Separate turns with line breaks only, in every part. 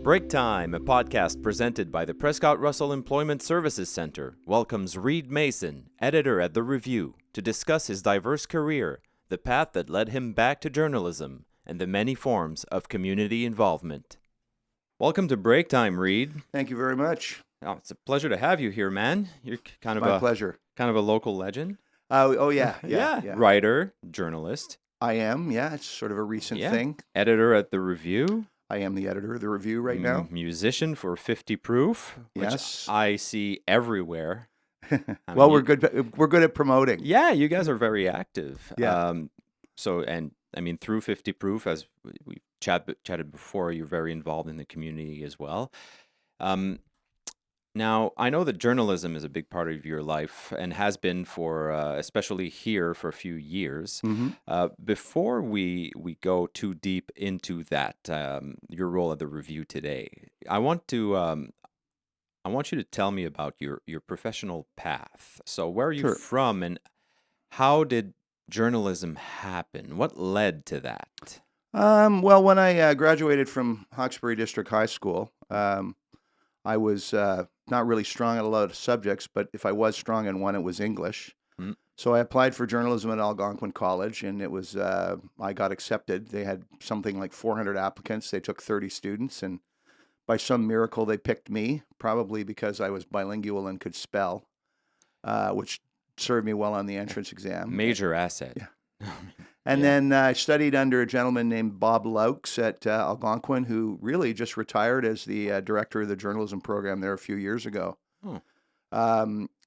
Breaktime, a podcast presented by the Prescott Russell Employment Services Center, welcomes Reid Masson, editor at The Review, to discuss his diverse career, the path that led him back to journalism, and the many forms of community involvement. Welcome to Breaktime, Reid.
Thank you very much.
Oh, it's a pleasure to have you here, man. You're kind of
My pleasure.
kind of a local legend.
Yeah.
Writer, journalist.
I am, yeah. It's sort of a recent thing.
Editor at The Review.
I am the editor of The Review right now.
Musician for 50 Proof,
Yes.
which I see everywhere.
Well, we're good at promoting.
Yeah, you guys are very active.
Yeah.
Through 50 Proof, as we chatted before, you're very involved in the community as well. Now, I know that journalism is a big part of your life and has been for, especially here, for a few years.
Mm-hmm.
Before we go too deep into that, your role at The Review today, I want you to tell me about your professional path. So where are you
Sure.
from, and how did journalism happen? What led to that?
Well, when I graduated from Hawkesbury District High School, I was not really strong at a lot of subjects, but if I was strong in one, it was English.
Mm.
So I applied for journalism at Algonquin College, and it was I got accepted. They had something like 400 applicants. They took 30 students, and by some miracle, they picked me, probably because I was bilingual and could spell, which served me well on the entrance exam.
Major asset.
Yeah. And then I studied under a gentleman named Bob Laux at Algonquin, who really just retired as the director of the journalism program there a few years ago.
Oh.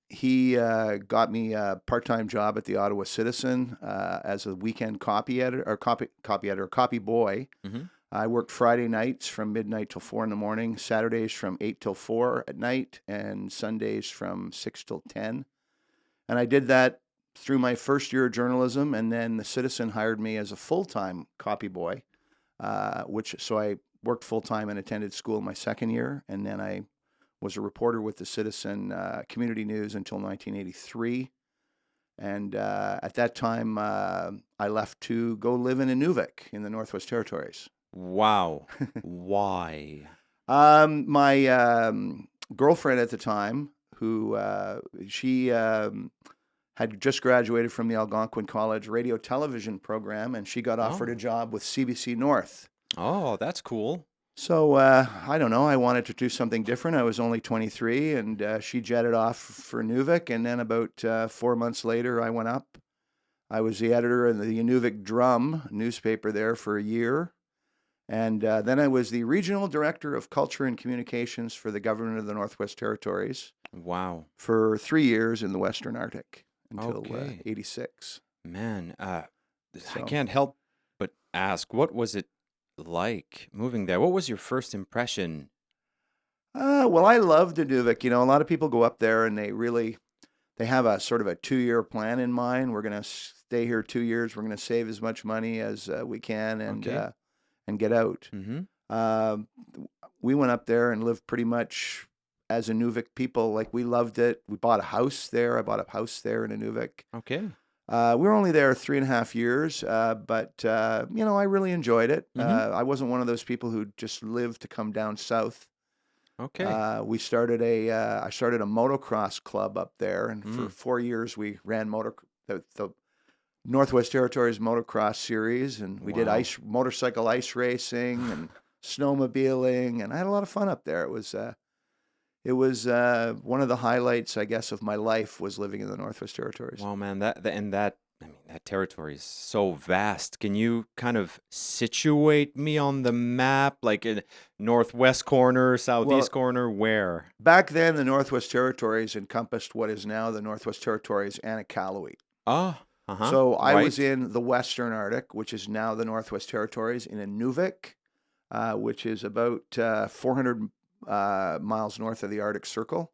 He got me a part-time job at the Ottawa Citizen as a weekend copy boy.
Mm-hmm.
I worked Friday nights from midnight till 4 in the morning, Saturdays from 8 till 4 at night, and Sundays from 6 till 10. And I did that through my first year of journalism, and then the Citizen hired me as a full-time copy boy, so I worked full-time and attended school my second year, and then I was a reporter with the Citizen Community News until 1983. And at that time, I left to go live in Inuvik in the Northwest Territories.
Wow. Why?
My girlfriend at the time, who she had just graduated from the Algonquin College radio television program, and she got offered a job with CBC North.
Oh, that's cool.
So, I don't know, I wanted to do something different. I was only 23, and she jetted off for Inuvik, and then about 4 months later, I went up. I was the editor of the Inuvik Drum newspaper there for a year, and then I was the regional director of culture and communications for the government of the Northwest Territories.
Wow.
For 3 years in the Western Arctic until
Okay.
86.
Man, I
So-
can't help but ask, what was it like moving there? What was your first impression?
Well, I loved Inuvik. You know, a lot of people go up there and they have a sort of a 2-year plan in mind. We're going to stay here 2 years. We're going to save as much money as we can
Okay.
And get out.
Mm-hmm.
We went up there and lived pretty much as Inuvik people. Like, we loved it. We bought a house there. I bought a house there in Inuvik.
Okay.
We were only there 3.5 years, but I really enjoyed it.
Mhm.
I wasn't one of those people who just lived to come down south.
Okay.
I started a motocross club up there, and for 4 years we ran the Northwest Territories motocross series, and we did
Wow.
motorcycle ice racing and snowmobiling, and I had a lot of fun up there. It was one of the highlights, I guess, of my life was living in the Northwest Territories.
Wow, man, that territory is so vast. Can you kind of situate me on the map, like in northwest corner, southeast corner, where?
Back then, the Northwest Territories encompassed what is now the Northwest Territories and Iqaluit.
Oh, uh-huh.
So I was
Right.
in the Western Arctic, which is now the Northwest Territories, in Inuvik, which is about 400 miles north of the Arctic Circle.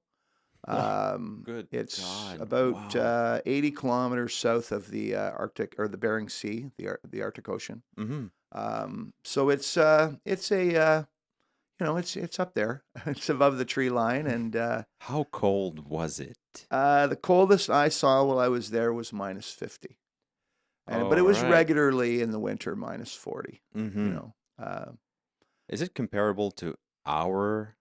Good
It's
God.
about
Wow.
80 kilometers south of the Arctic, or the Bering Sea, the Arctic Ocean.
Mm-hmm.
So it's it's up there. It's above the tree line, and
How cold was it?
the coldest I saw while I was there was minus 50. But it was
Alright.
regularly in the winter minus 40.
Mm-hmm.
You know,
Is it comparable to our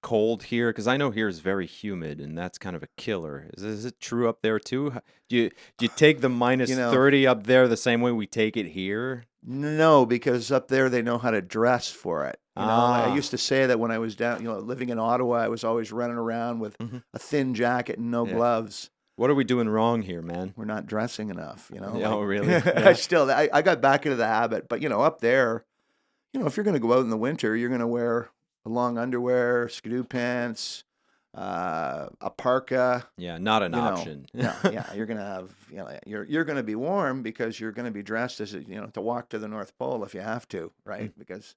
cold here? Because I know here is very humid, and that's kind of a killer. Is it true up there too? Do you take the minus
You know,
30 up there the same way we take it here?
no, because up there they know how to dress for it. You know, I
Ah,
used to say that when I was down, living in Ottawa, I was always running around with
mhm.
a thin jacket and no
Yeah.
gloves.
What are we doing wrong here, man?
We're not dressing enough,
Oh, really?
I
Yeah.
I got back into the habit, but up there, if you're going to go out in the winter, you're going to wear long underwear, skidoo pants, a parka.
Yeah, not an
You know,
option.
yeah, you're going to have, you're going to be warm because you're going to be dressed as, to walk to the North Pole if you have to, right?
Mm.
Because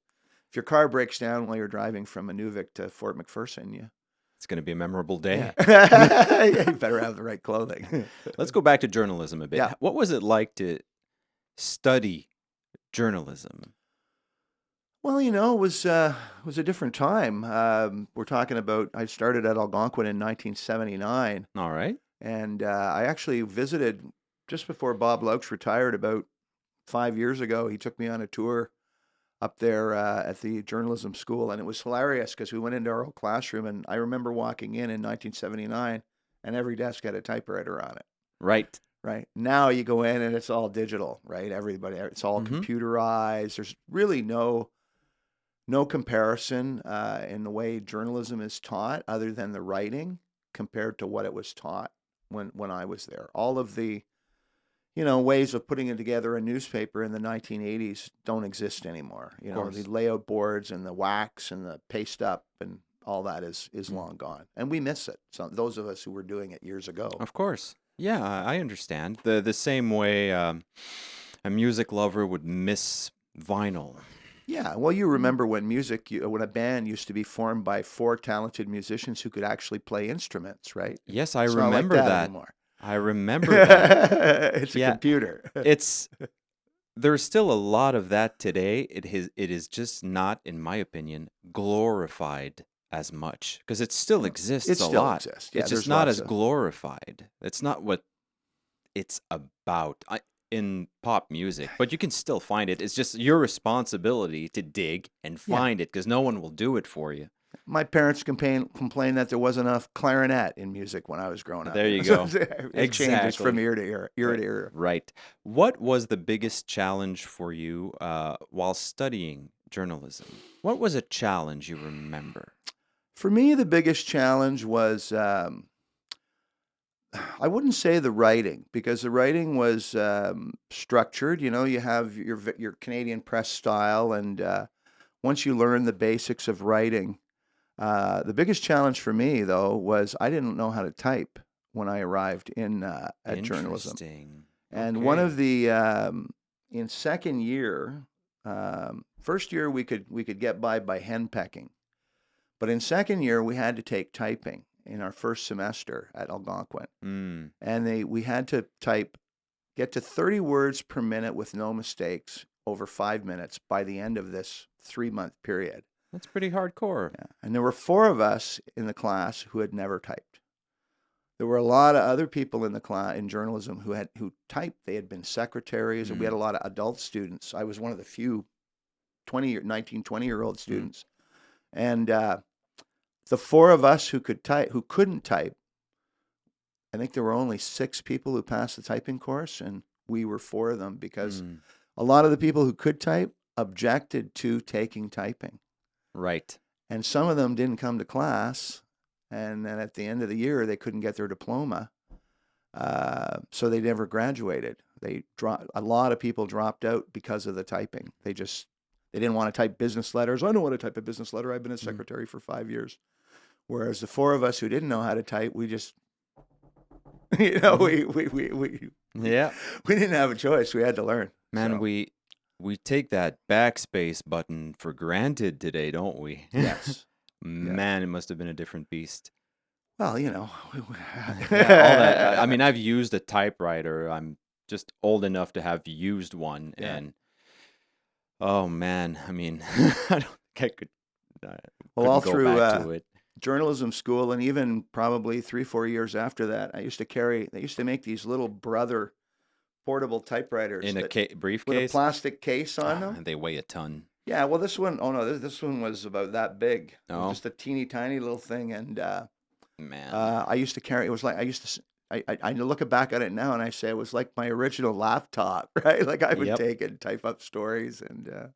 if your car breaks down while you're driving from Inuvik to Fort McPherson,
It's going to be a memorable day.
yeah, you better have the right clothing.
Let's go back to journalism a bit.
Yeah.
What was it like to study journalism?
Well, it was a different time. We're talking about I started at Algonquin in 1979,
All right.
and I actually visited just before Bob Loucks retired about 5 years ago. He took me on a tour up there at the journalism school, and it was hilarious because we went into our old classroom, and I remember walking in 1979, and every desk had a typewriter on it.
Right.
Right now, you go in and it's all digital. Right, it's all
Mhm.
computerized. There's really no comparison in the way journalism is taught other than the writing compared to what it was taught when I was there. All of the, ways of putting it together a newspaper in the 1980s don't exist anymore.
Of course.
The layout boards and the wax and the paste up and all that is
Mm.
long gone. And we miss it. So those of us who were doing it years ago.
Of course. Yeah, I understand. The same way a music lover would miss vinyl.
Yeah, well, you remember when when a band used to be formed by 4 talented musicians who could actually play instruments, right?
Yes, I
It's not like
remember
that
that.
anymore.
I remember that.
It's a
Yeah,
computer.
there's still a lot of that today. It is just not, in my opinion, glorified as much because it still exists
It
a
still
lot.
exists. Yeah,
It's
there's
just not
lots
as
of.
glorified. It's not what it's about in pop music, but you can still find it. It's just your responsibility to dig and
Yeah,
find it because no one will do it for you.
my parents complained that there wasn't enough clarinet in music when I was growing up.
There you
So
go.
it changes from
Exactly.
ear to ear to ear.
Right. What was the biggest challenge for you while studying journalism? What was a challenge you remember?
For me, the biggest challenge was I wouldn't say the writing because the writing was structured. You have your Canadian press style, and once you learn the basics of writing, the biggest challenge for me though was I didn't know how to type when I arrived in at journalism.
Interesting.
And one of
Okay.
the in second year, first year we could get by henpecking, but in second year we had to take typing in our first semester at Algonquin,
Mm,
and we had to get to 30 words per minute with no mistakes over 5 minutes by the end of this 3-month period.
that's pretty hardcore.
Yeah. And there were 4 of us in the class who had never typed. There were a lot of other people in the class in journalism who typed. They had been secretaries, and we had a
Mm,
lot of adult students. I was one of the few 20-year-old
mm.
students. And the 4 of us who couldn't type, I think there were only 6 people who passed the typing course, and we were 4 of them because
Mm.
a lot of the people who could type objected to taking typing.
Right.
And some of them didn't come to class, and then at the end of the year, they couldn't get their diploma, so they never graduated. A lot of people dropped out because of the typing. They didn't want to type business letters. I don't want to type a business letter. I've been a
Mm.
secretary for 5 years. Whereas the 4 of us who didn't know how to type, we just,
Mhm.
we
Yeah.
didn't have a choice. We had to learn.
Man,
So
we take that backspace button for granted today, don't we?
yes, yes.
Man, it must have been a different beast.
Well,
Yeah, all that. I mean, I've used a typewriter. I'm just old enough to have used one,
yeah.
and oh man, I mean, I don't think I
Well, all
couldn't go
through
back to it.
journalism school, and even probably 3-4 years after that, they used to make these little brother portable typewriters
In a
with a
briefcase,
plastic case on them.
and they weigh a ton.
Yeah, well, this one, oh no, this one was about that big. It was
Oh,
just a teeny tiny little thing, and
man.
I used to carry. It was like I used to. I look back at it now, and I say it was like my original laptop, right? Like I would
Yep.
take it, and type up stories, and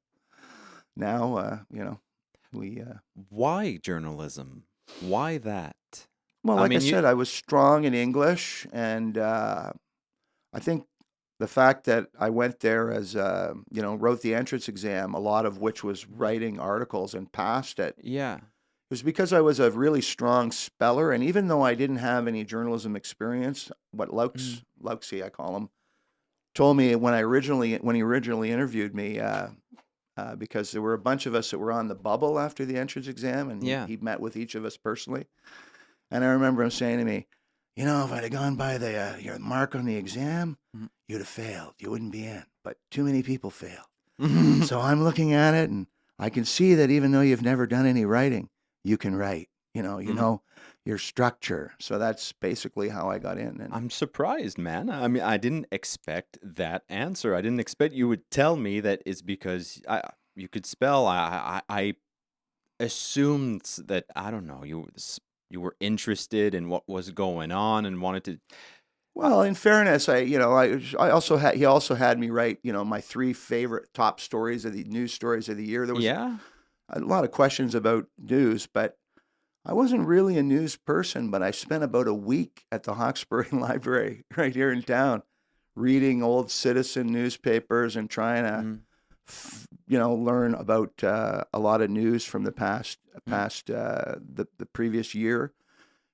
now, we.
Why journalism? Why that?
Well,
I
like I
mean,
said, I was strong in English, and I think the fact that I went there as wrote the entrance exam, a lot of which was writing articles and passed it.
yeah.
It was because I was a really strong speller, and even though I didn't have any journalism experience, what
Mm.
Lauxie, I call him, told me when he originally interviewed me, because there were a bunch of us that were on the bubble after the entrance exam, and
Yeah.
he met with each of us personally. And I remember him saying to me, if I'd have gone by your mark on the exam,
Mhm.
you'd have failed. You wouldn't be in. But too many people fail.
Mhm.
So I'm looking at it, and I can see that even though you've never done any writing, you can write. You know your structure. So that's basically how I got in. And
I'm surprised, man. I mean, I didn't expect that answer. I didn't expect you would tell me that it's because you could spell. I assumed that, I don't know, you were interested in what was going on and wanted to. Uh,
well, in fairness, I also had he also had me write my three favorite top stories of the news stories of the year. There was
yeah.
a lot of questions about news, but I wasn't really a news person, but I spent about a week at the Hawkesbury Library right here in town reading old citizen newspapers and trying to,
Mm,
learn about a lot of news from the
mm,
the previous year.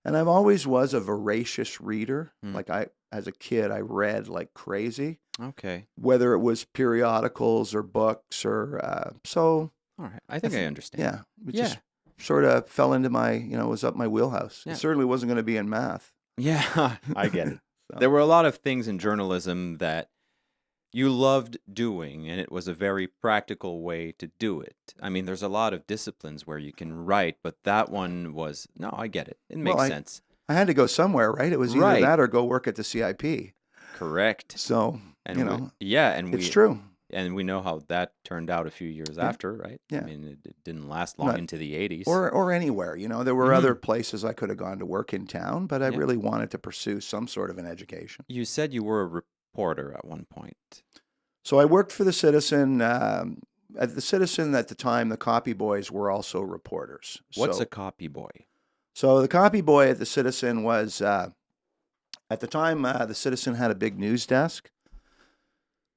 And I've always was a voracious reader.
mm.
Like as a kid, I read like crazy,
Okay.
whether it was periodicals or books or so.
All right. I
I
think I
th-
understand.
yeah, it
Yeah.
just sort of fell into my, was up my wheelhouse. It
Yeah.
certainly wasn't going to be in math.
Yeah. I get it.
So,
There were a lot of things in journalism that you loved doing, and it was a very practical way to do it. I mean, there's a lot of disciplines where you can write, but that one was, no, I get it. It
well,
makes
I,
sense.
I had to go somewhere, right? It was either
Right.
that or go work at the CIP.
Correct.
So,
And yeah,
it's true.
and we know how that turned out a few years
Yeah,
after, right? I
yeah.
mean, it didn't last long
Not
into the 80s.
or anywhere. There were
Hmm.
other places I could have gone to work in town, but I
Yeah.
really wanted to pursue some sort of an education.
You said you were a reporter at one point.
So I worked for the Citizen. At the Citizen at the time, the copy boys were also reporters.
What's a
So,
copy boy?
so the copy boy at the Citizen was at the time the Citizen had a big news desk.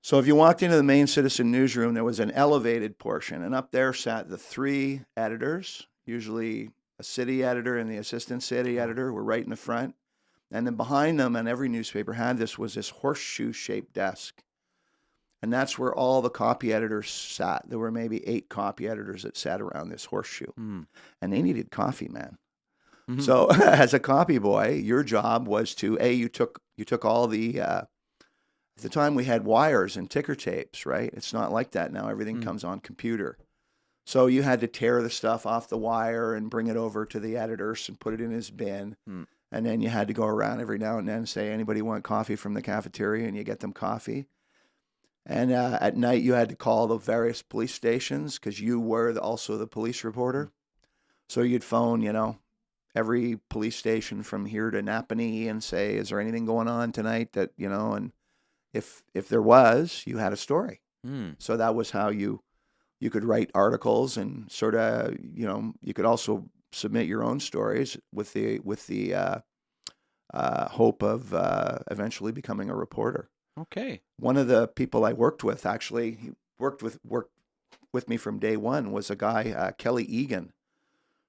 So if you walked into the main Citizen newsroom, there was an elevated portion, and up there sat the three editors, usually a city editor and the assistant city editor were right in the front. And then behind them, and every newspaper had this, was this horseshoe-shaped desk. And that's where all the copy editors sat. There were maybe 8 copy editors that sat around this horseshoe.
Hmm.
And they needed coffee, man.
Mhm.
So as a copy boy, your job was to, you took all the, at the time we had wires and ticker tapes, right? It's not like that now. Everything
Mm.
comes on computer. So you had to tear the stuff off the wire and bring it over to the editors and put it in his bin.
Mm.
And then you had to go around every now and then and say, anybody want coffee from the cafeteria? And you get them coffee. And at night, you had to call the various police stations because you were also the police reporter. So you'd phone, every police station from here to Napanee and say, is there anything going on tonight that, and if there was, you had a story.
Mm.
So that was how you could write articles and sort of, you could also submit your own stories with the hope of eventually becoming a reporter.
Okay.
One of the people I worked with, actually, he worked with me from day one, was a guy, Kelly Egan,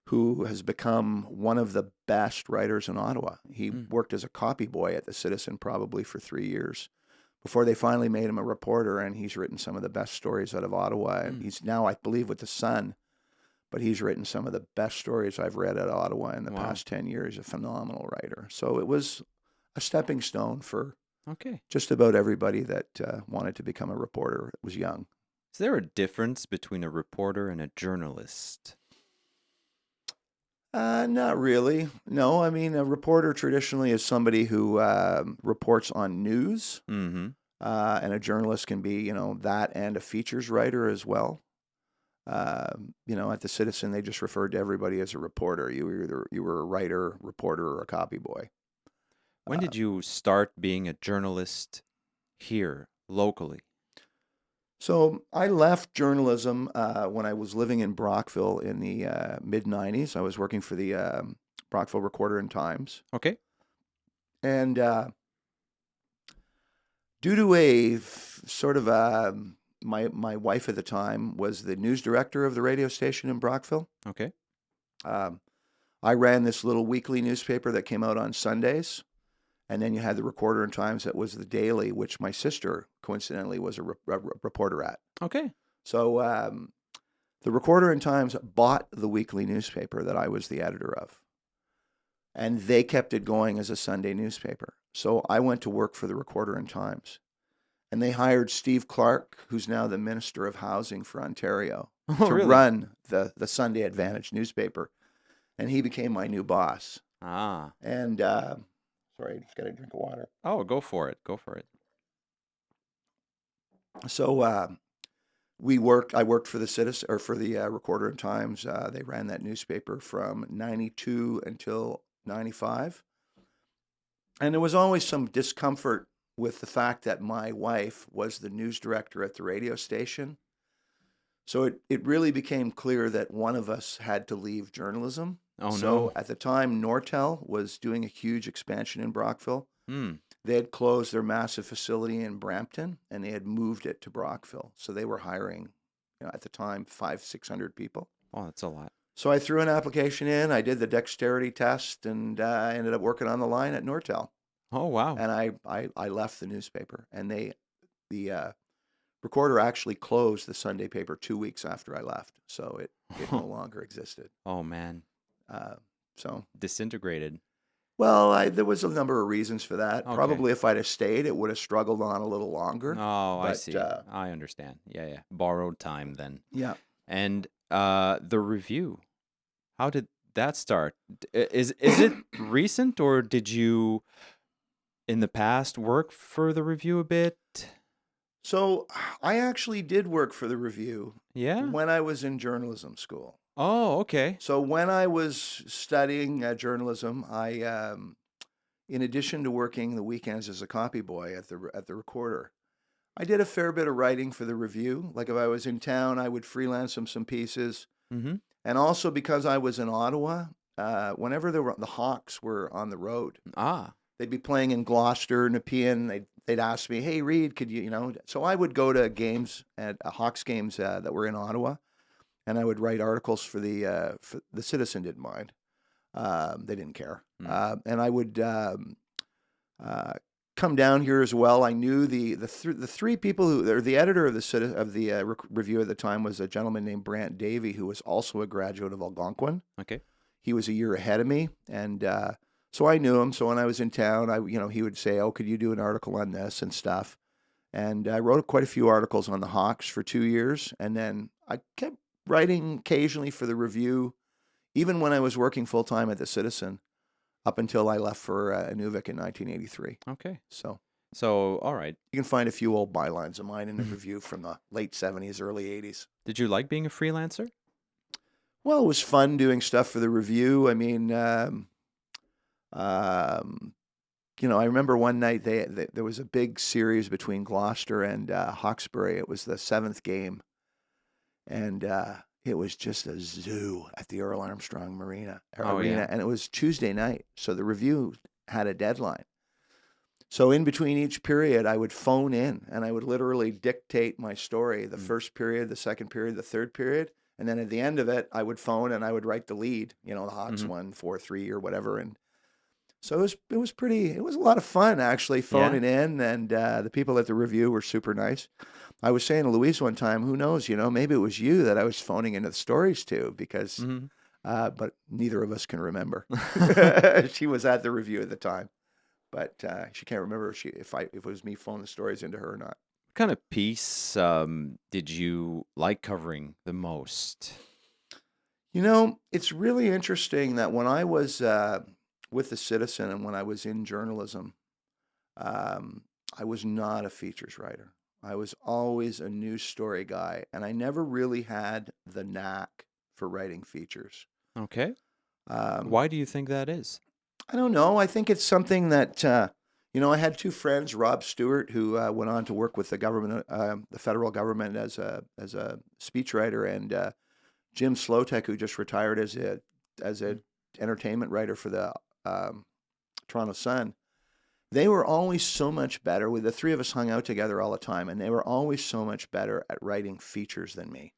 who has become one of the best writers in Ottawa. He
Mm.
worked as a copy boy at the Citizen probably for 3 years before they finally made him a reporter, and he's written some of the best stories out of Ottawa. And
Mm.
he's now, I believe, with the Sun, but he's written some of the best stories I've read out of Ottawa in the
Wow.
past 10 years. A phenomenal writer. So it was a stepping stone for
Okay.
just about everybody that wanted to become a reporter that was young.
Is there a difference between a reporter and a journalist?
Not really. No, I mean, a reporter traditionally is somebody who reports on news,
Mm-hmm.
and a journalist can be, that and a features writer as well. At the Citizen, they just referred to everybody as a reporter. You were a writer, reporter, or a copy boy.
When did you start being a journalist here locally?
So I left journalism when I was living in Brockville in the mid-90s. I was working for the Brockville Recorder and Times.
Okay.
And due to my wife at the time was the news director of the radio station in Brockville.
Okay.
I ran this little weekly newspaper that came out on Sundays. And then you had the Recorder and Times that was the daily, which my sister, coincidentally, was a reporter at.
Okay.
So the Recorder and Times bought the weekly newspaper that I was the editor of. And they kept it going as a Sunday newspaper. So I went to work for the Recorder and Times. And they hired Steve Clark, who's now the Minister of Housing for Ontario, to
really?
run the Sunday Advantage newspaper. And he became my new boss.
Ah.
And... sorry, I just got a drink of water.
Oh, go for it. Go for it.
So I worked for the Citizen or for the Recorder and Times. They ran that newspaper from 92 until 95. And there was always some discomfort with the fact that my wife was the news director at the radio station. So it really became clear that one of us had to leave journalism.
Oh,
so
no.
at the time, Nortel was doing a huge expansion in Brockville.
Hmm.
They had closed their massive facility in Brampton, and they had moved it to Brockville. So they were hiring, at the time, 500-600 people.
Oh, that's a lot.
So I threw an application in. I did the dexterity test, and I ended up working on the line at Nortel.
Oh, wow.
And I left the newspaper, and the Recorder actually closed the Sunday paper 2 weeks after I left. So it no longer existed.
Oh, man.
So
Disintegrated.
Well, there was a number of reasons for that.
Okay.
Probably if I'd have stayed, it would have struggled on a little longer.
Oh, I
But,
see. I understand. Yeah. Borrowed time then.
Yeah.
And the review, how did that start? Is it recent, or did you in the past work for the review a bit?
So I actually did work for the Review
Yeah.
when I was in journalism school.
Oh, okay.
So when I was studying journalism, I, in addition to working the weekends as a copy boy at the Recorder, I did a fair bit of writing for the Review. Like if I was in town, I would freelance some pieces.
Mm-hmm.
And also because I was in Ottawa, whenever the Hawks were on the road,
Ah.
they'd be playing in Gloucester, Nepean. They'd ask me, "Hey, Reid, could you?" So I would go to games at Hawks games that were in Ottawa, and I would write articles for the Citizen. Didn't mind. They didn't care. And I would come down here as well. I knew the three people or the editor of the Review at the time was a gentleman named Brant Davey, who was also a graduate of Algonquin.
Okay.
He was a year ahead of me, and so I knew him. So when I was in town, he would say, "Oh, could you do an article on this and stuff?" And I wrote quite a few articles on the Hawks for 2 years, and then I kept writing occasionally for the Review, even when I was working full time at the Citizen, up until I left for Inuvik in 1983.
Okay.
So
All right.
you can find a few old bylines of mine in the Review from the late 70s, early 80s.
Did you like being a freelancer?
Well, it was fun doing stuff for the Review. I mean, I remember one night there was a big series between Gloucester and Hawkesbury. It was the 7th game, and it was just a zoo at the Earl Armstrong Arena,
yeah.
and it was Tuesday night, so the Review had a deadline. So in between each period, I would phone in, and I would literally dictate my story, the first period, the second period, the third period, and then at the end of it, I would phone and I would write the lead, the Hawks won 4-3 or whatever, and so it was a lot of fun actually phoning in, and the people at the Review were super nice. I was saying to Louise one time, who knows, maybe it was you that I was phoning into the stories to, because, but neither of us can remember. She was at the Review at the time, but she can't remember if it was me phoning the stories into her or not.
What kind of piece did you like covering the most?
It's really interesting that when I was with the Citizen and when I was in journalism, I was not a features writer. I was always a news story guy, and I never really had the knack for writing features.
Okay.
Um,
Why do you think that is?
I don't know. I think it's something that, I had two friends, Rob Stewart, who went on to work with the government, the federal government as a speechwriter, and Jim Slotek, who just retired as a entertainment writer for the Toronto Sun. They were always so much better. The three of us hung out together all the time, and they were always so much better at writing features than me.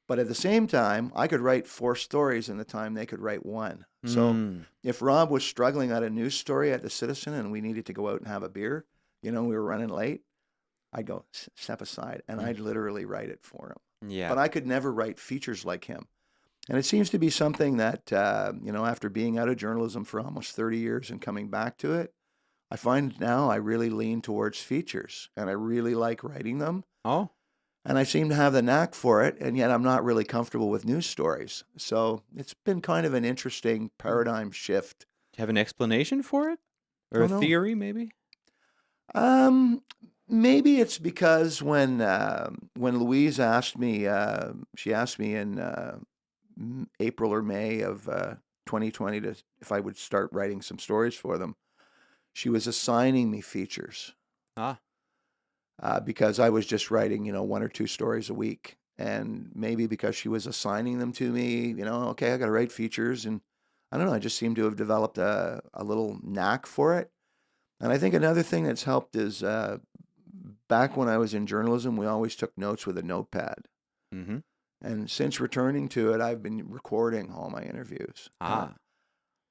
But at the same time, I could write 4 stories in the time they could write 1. So if Rob was struggling at a news story at the Citizen and we needed to go out and have a beer, we were running late, I'd go, step aside, and I'd literally write it for him.
Yeah.
But I could never write features like him. And it seems to be something that, after being out of journalism for almost 30 years and coming back to it, I find now I really lean towards features, and I really like writing them.
Oh.
And I seem to have the knack for it, and yet I'm not really comfortable with news stories. So it's been kind of an interesting paradigm shift.
Do you have an explanation for it? Or a theory, maybe?
Maybe it's because when Louise asked me, she asked me in April or May of 2020 if I would start writing some stories for them. She was assigning me features. Because I was just writing, 1 or 2 stories a week. And maybe because she was assigning them to me, okay, I got to write features. And I don't know, I just seem to have developed a little knack for it. And I think another thing that's helped is back when I was in journalism, we always took notes with a notepad.
Mm-hmm.
And since returning to it, I've been recording all my interviews.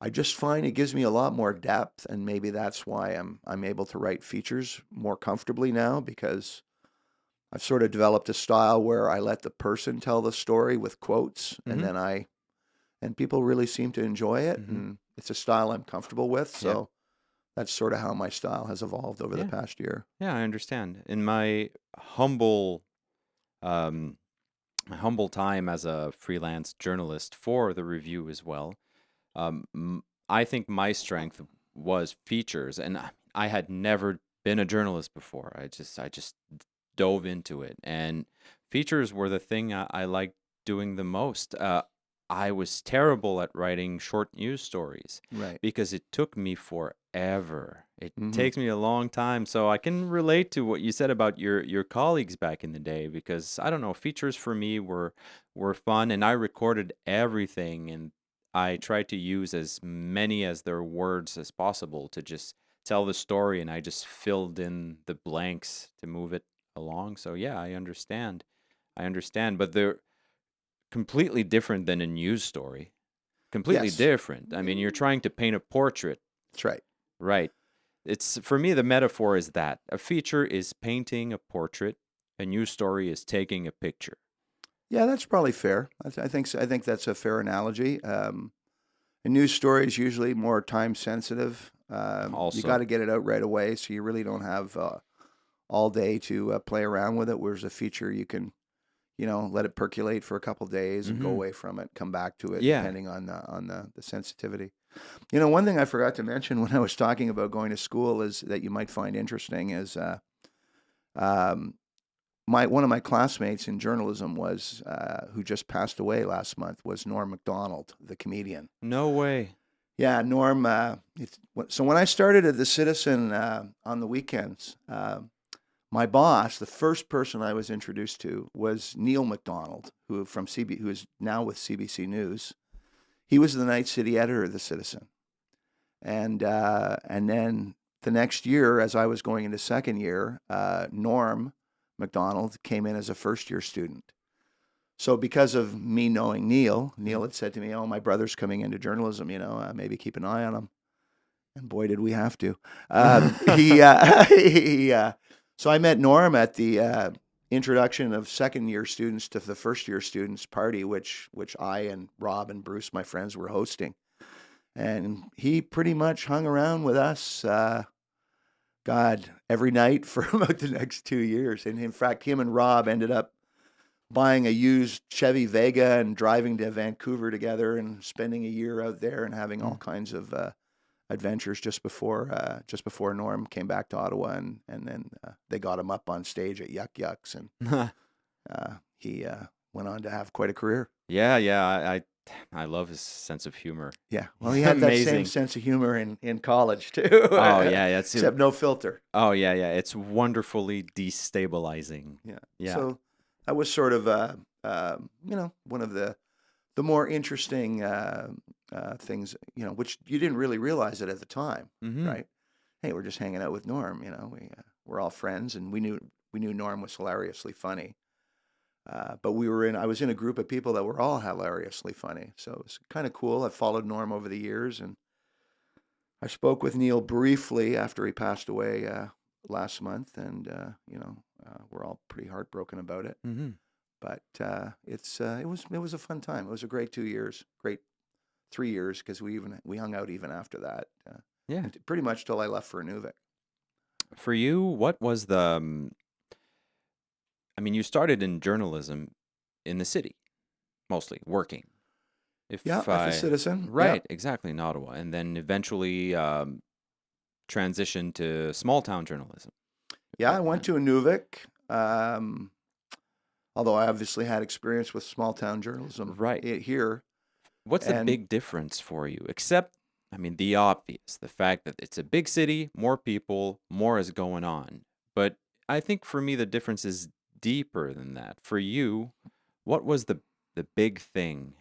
I just find it gives me a lot more depth, and maybe that's why I'm able to write features more comfortably now, because I've sort of developed a style where I let the person tell the story with quotes, and then and people really seem to enjoy it, and it's a style I'm comfortable with. So that's sort of how my style has evolved over the past year.
Yeah, I understand. In my humble time as a freelance journalist for the Review as well, I think my strength was features, and I had never been a journalist before. I just dove into it, and features were the thing I liked doing the most. I was terrible at writing short news stories,
Right.
because it took me forever. It takes me a long time, so I can relate to what you said about your colleagues back in the day, because I don't know, features for me were fun, and I recorded everything, and I tried to use as many as their words as possible to just tell the story, and I just filled in the blanks to move it along. So yeah, I understand, but they're completely different than a news story. Completely different. I mean, you're trying to paint a portrait.
That's right.
Right. It's, for me, the metaphor is that a feature is painting a portrait, a news story is taking a picture.
Yeah, that's probably fair. I think that's a fair analogy. A news story is usually more time sensitive.
Also,
you got to get it out right away, so you really don't have all day to play around with it. Whereas a feature, you can, let it percolate for a couple days and go away from it, come back to it, depending on the sensitivity. One thing I forgot to mention when I was talking about going to school is that you might find interesting is one of my classmates in journalism was who just passed away last month was Norm Macdonald, the comedian.
No way.
Yeah, Norm. So when I started at the Citizen on the weekends, my boss, the first person I was introduced to, was Neil Macdonald, who is now with CBC News. He was the night city editor of the Citizen, and then the next year, as I was going into second year, Norm Macdonald came in as a first-year student. So because of me knowing Neil had said to me, "Oh, my brother's coming into journalism. Maybe keep an eye on him." And boy, did we have to. So I met Norm at the introduction of second-year students to the first-year students party, which I and Rob and Bruce, my friends, were hosting. And he pretty much hung around with us, every night for about the next 2 years. And in fact, him and Rob ended up buying a used Chevy Vega and driving to Vancouver together and spending a year out there and having all kinds of adventures just before Norm came back to Ottawa, and then they got him up on stage at Yuck Yucks, and he went on to have quite a career.
Yeah. I love his sense of humor.
Yeah, well, he had that same
Amazing.
sense of humor in college too.
Oh yeah,
Except no filter.
Oh yeah. It's wonderfully destabilizing. Yeah.
So that was sort of one of the more interesting things, which you didn't really realize it at the time,
Mhm.
right? Hey, we're just hanging out with Norm. We're all friends, and we knew Norm was hilariously funny. But I was in a group of people that were all hilariously funny. So it was kind of cool. I followed Norm over the years, and I spoke with Neil briefly after he passed away last month, and we're all pretty heartbroken about it.
Mhm.
But it was a fun time. It was a great 2 years, great 3 years, because we hung out even after that.
Yeah.
Pretty much till I left for Inuvik.
For you, what was the? I mean, you started in journalism in the city, mostly working. If
a citizen.
Right, exactly, in Ottawa, and then eventually transitioned to small town journalism.
Yeah, I went to Inuvik. Although I obviously had experience with small town journalism here.
What's the big difference for you? Except, I mean, the obvious, the fact that it's a big city, more people, more is going on. But I think for me, the difference is deeper than that. For you, what was the big thing?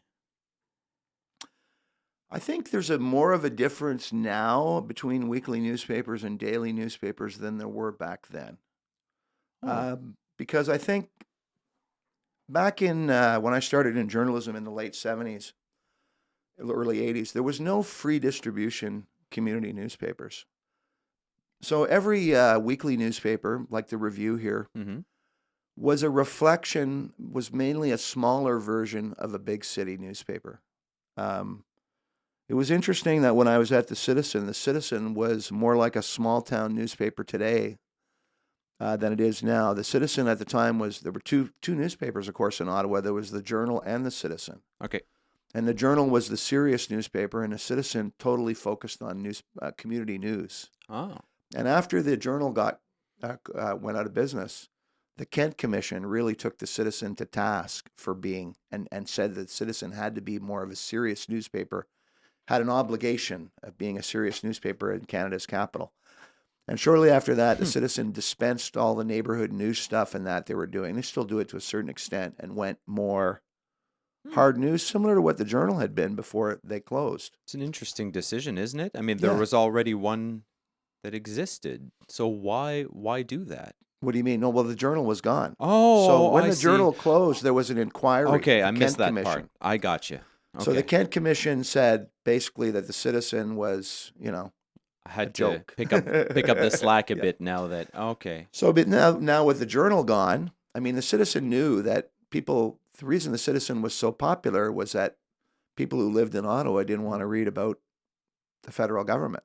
I think there's more of a difference now between weekly newspapers and daily newspapers than there were back then. Because I think back in when I started in journalism in the late 70s, early 80s, there was no free distribution community newspapers. So every weekly newspaper, like the Review here, was mainly a smaller version of a big city newspaper. It was interesting that when I was at the Citizen was more like a small town newspaper today than it is now. The Citizen at the time there were two newspapers, of course, in Ottawa. There was the Journal and the Citizen.
Okay.
And the Journal was the serious newspaper, and the Citizen totally focused on community news.
Oh.
And after the Journal went out of business, the Kent Commission really took the Citizen to task for being, and said that the Citizen had to be more of a serious newspaper, had an obligation of being a serious newspaper in Canada's capital. And shortly after that, the Citizen dispensed all the neighborhood news stuff and that they were doing. They still do it to a certain extent, and went more hard news, similar to what the Journal had been before they closed.
It's an interesting decision, isn't it? I mean, there was already one that existed. So why do that?
What do you mean? No, well, the Journal was gone.
Oh,
so when
I
the
see.
Journal closed, there was an inquiry.
Okay, I missed
Kent
that
Commission.
part. I got you. Okay.
So the Kent Commission said basically that the Citizen was,
I had
a
to
joke.
pick up the slack a bit now that
So, but now with the Journal gone, I mean, the Citizen knew that the reason the Citizen was so popular was that people who lived in Ottawa didn't want to read about the federal government.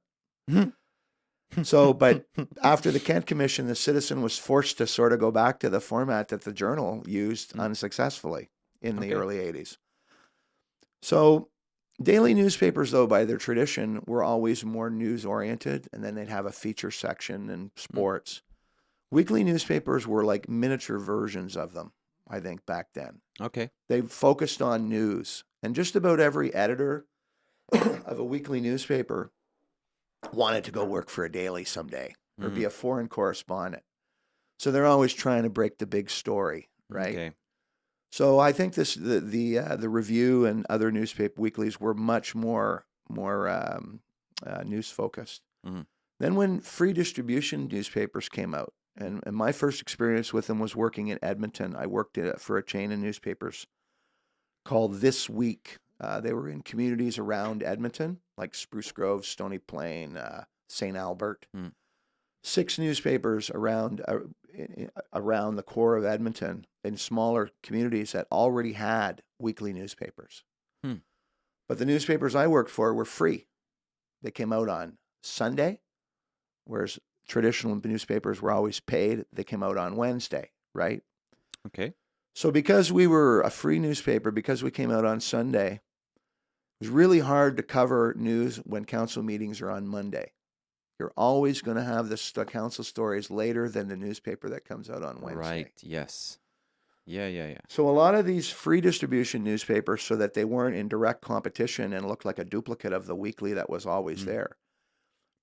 So, but after the Kent Commission, the Citizen was forced to sort of go back to the format that the Journal used unsuccessfully in the early 80s. So daily newspapers, though, by their tradition, were always more news-oriented, and then they'd have a feature section and sports. Weekly newspapers were like miniature versions of them, I think, back then.
Okay.
They focused on news, and just about every editor of a weekly newspaper wanted to go work for a daily someday or be a foreign correspondent. So they're always trying to break the big story, right?
Okay.
So I think the Review and other newspaper weeklies were much more news focused. Then when free distribution newspapers came out, and my first experience with them was working in Edmonton. I worked for a chain of newspapers called This Week. They were in communities around Edmonton, like Spruce Grove, Stony Plain, St. Albert. 6 newspapers around the core of Edmonton in smaller communities that already had weekly newspapers. But the newspapers I worked for were free. They came out on Sunday, whereas traditional newspapers were always paid. They came out on Wednesday, right?
Okay.
So because we were a free newspaper, because we came out on Sunday, was really hard to cover news when council meetings are on Monday. You're always going to have the council stories later than the newspaper that comes out on Wednesday.
Right. Yes. Yeah.
So a lot of these free distribution newspapers, so that they weren't in direct competition and looked like a duplicate of the weekly that was always there,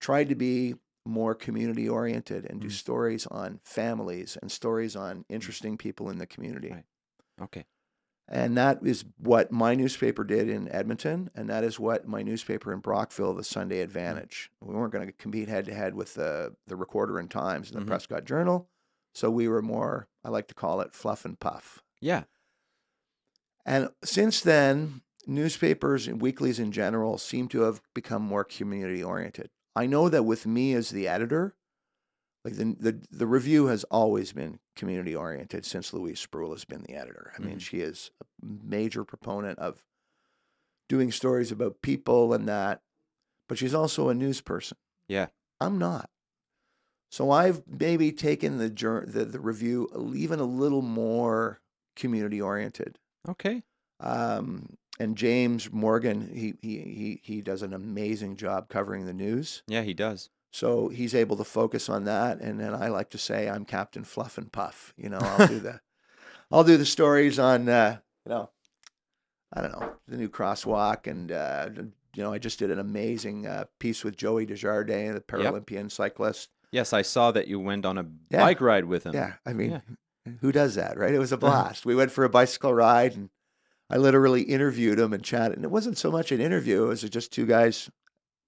tried to be more community oriented and do stories on families and stories on interesting people in the community.
Right. Okay.
And that is what my newspaper did in Edmonton, and that is what my newspaper in Brockville, the Sunday Advantage. We weren't going to compete head to head with the Recorder and Times and the Prescott Journal, so we were more, I like to call it, fluff and puff.
Yeah.
And since then, newspapers and weeklies in general seem to have become more community oriented. I know that with me as the editor, like the review has always been community oriented since Louise Spruill has been the editor. I mean, she is a major proponent of doing stories about people and that, but she's also a news person.
Yeah.
I'm not. So I've maybe taken the review even a little more community oriented.
Okay.
And James Morgan, he does an amazing job covering the news.
Yeah, he does.
So he's able to focus on that, and then I like to say I'm Captain Fluff and Puff. I'll do the stories on I don't know, the new crosswalk, and I just did an amazing piece with Joey Desjardins, the Paralympian cyclist.
Yes, I saw that you went on a bike ride with him.
Yeah, I mean, who does that, right? It was a blast. We went for a bicycle ride, and I literally interviewed him and chatted. And it wasn't so much an interview; it was just two guys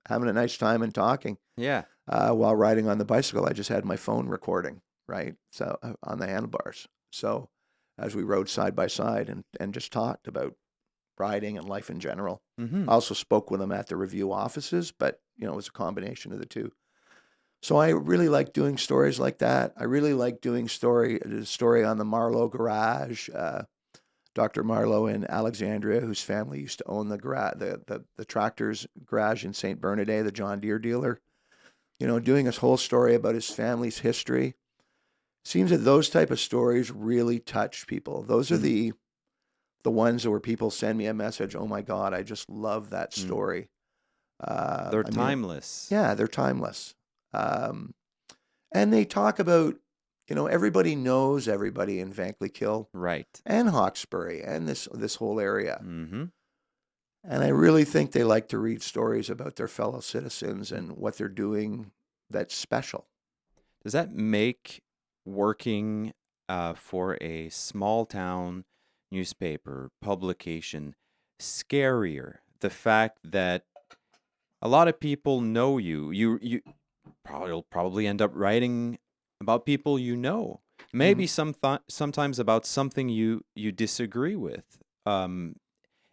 having a nice time and talking.
Yeah.
While riding on the bicycle, I just had my phone recording, right? So on the handlebars. So as we rode side by side and just talked about riding and life in general. I also spoke with them at the review offices, but it was a combination of the two. So I really like doing stories like that. I really like doing story on the Marlowe garage. Dr. Marlowe in Alexandria, whose family used to own the tractor's garage in St. Bernadette, the John Deere dealer. Doing his whole story about his family's history. Seems that those type of stories really touch people. Those are the ones where people send me a message, oh my God, I just love that story.
They're timeless.
They're timeless. And they talk about, everybody knows everybody in Vankleekill.
Right.
And Hawkesbury and this whole area.
Mm-hmm.
And I really think they like to read stories about their fellow citizens and what they're doing that's special.
Does that make working for a small town newspaper publication scarier? The fact that a lot of people know you probably end up writing about people maybe sometimes about something you disagree with.